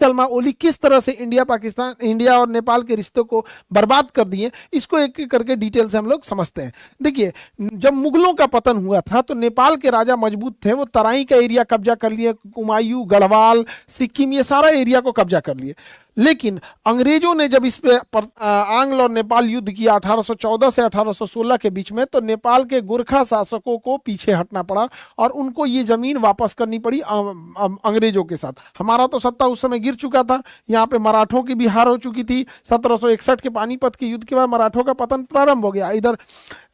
सलमा ओली किस तरह से इंडिया और नेपाल के रिश्तों को बर्बाद कर दिए, इसको एक एक करके डिटेल से हम लोग समझते हैं। देखिए, जब मुगलों का पतन हुआ था तो नेपाल के राजा मजबूत थे, वो तराई का एरिया कब्जा कर लिए, कुमायूं, गढ़वाल, सिक्किम, ये सारा एरिया को कब्जा कर लिए। लेकिन अंग्रेजों ने जब इस पे आंग्ल और नेपाल युद्ध किया 1814 से 1816 के बीच में, तो नेपाल के गोरखा शासकों को पीछे हटना पड़ा और उनको ये जमीन वापस करनी पड़ी अंग्रेजों के साथ। हमारा तो सत्ता उस समय गिर चुका था, यहाँ पे मराठों की भी हार हो चुकी थी। 1761 के पानीपत के युद्ध के बाद मराठों का पतन प्रारंभ हो गया, इधर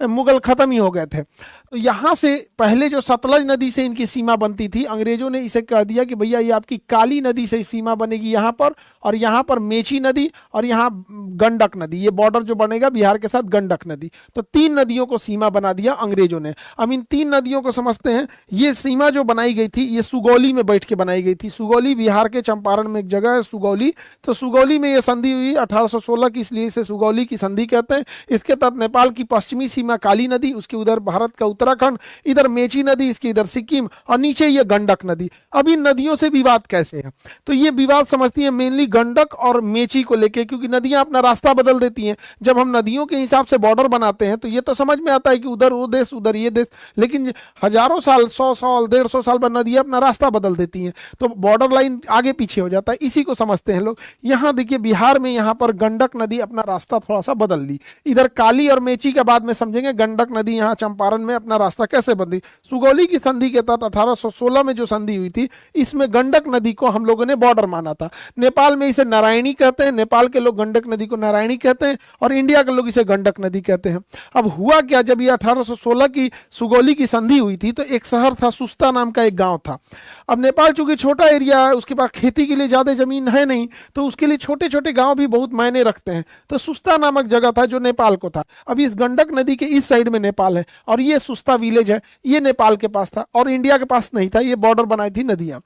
मुगल खत्म ही हो गए थे। तो यहाँ से पहले जो सतलज नदी से इनकी सीमा बनती थी, अंग्रेजों ने इसे कह दिया कि भैया ये आपकी काली नदी से सीमा बनेगी यहाँ पर, और यहाँ पर मेची नदी और यहाँ गंडक नदी, ये बॉर्डर जो बनेगा बिहार के साथ गंडक नदी। तो 3 नदियों को सीमा बना दिया अंग्रेजों ने। अब इन 3 नदियों को समझते हैं। ये सीमा जो बनाई गई थी ये सुगौली में बैठ के बनाई गई थी। सुगौली बिहार के चंपारण में एक जगह है सुगौली, तो सुगौली में ये संधि हुई 1816 की, इसलिए इसे सुगौली की संधि कहते हैं। इसके तहत नेपाल की पश्चिमी सीमा काली नदी, उसके उधर भारत का उत्तराखंड, इधर मेची नदी, इसके इधर सिक्किम, और नीचे ये गंडक नदी। अब इन नदियों से विवाद कैसे है, तो ये विवाद समझती है मेनली गंडक और मेची को लेके, क्योंकि नदियां अपना रास्ता बदल देती हैं। जब हम नदियों के हिसाब से बॉर्डर बनाते हैं तो ये तो समझ में आता है कि उधर वो देश उधर ये देश, लेकिन हजारों साल, 100 साल, 150 साल बाद नदियां अपना रास्ता बदल देती हैं, तो बॉर्डर लाइन आगे पीछे हो जाता है। इसी को समझते हैं लोग। यहाँ देखिए बिहार में यहाँ पर गंडक नदी अपना रास्ता थोड़ा सा बदल ली, इधर काली और मेची के बाद में समझेंगे गंडक नदी यहाँ चंपारण में अपना रास्ता कैसे बदली। सुगौली की संधि के तहत 1816 में जो संधि हुई थी, इसमें गंडक नदी को हम लोगों ने बॉर्डर माना था। नेपाल में इसे नारायणी कहते हैं, नेपाल के लोग गंडक नदी को नारायणी कहते हैं, और इंडिया के लोग इसे गंडक नदी कहते हैं। अब हुआ क्या, जब ये 1816 की सुगौली की संधि हुई थी तो एक शहर था, सुस्ता नाम का एक गांव था। अब नेपाल चूंकि छोटा एरिया है, उसके पास खेती के लिए ज्यादा जमीन है नहीं, तो उसके लिए छोटे छोटे गांव भी बहुत मायने रखते हैं। तो सुस्ता नामक जगह था जो नेपाल को था। अब इस गंडक नदी के इस साइड में नेपाल है, और ये सुस्ता विलेज है, ये नेपाल के पास था और इंडिया के पास नहीं था, ये बॉर्डर बनाई थी नदियां।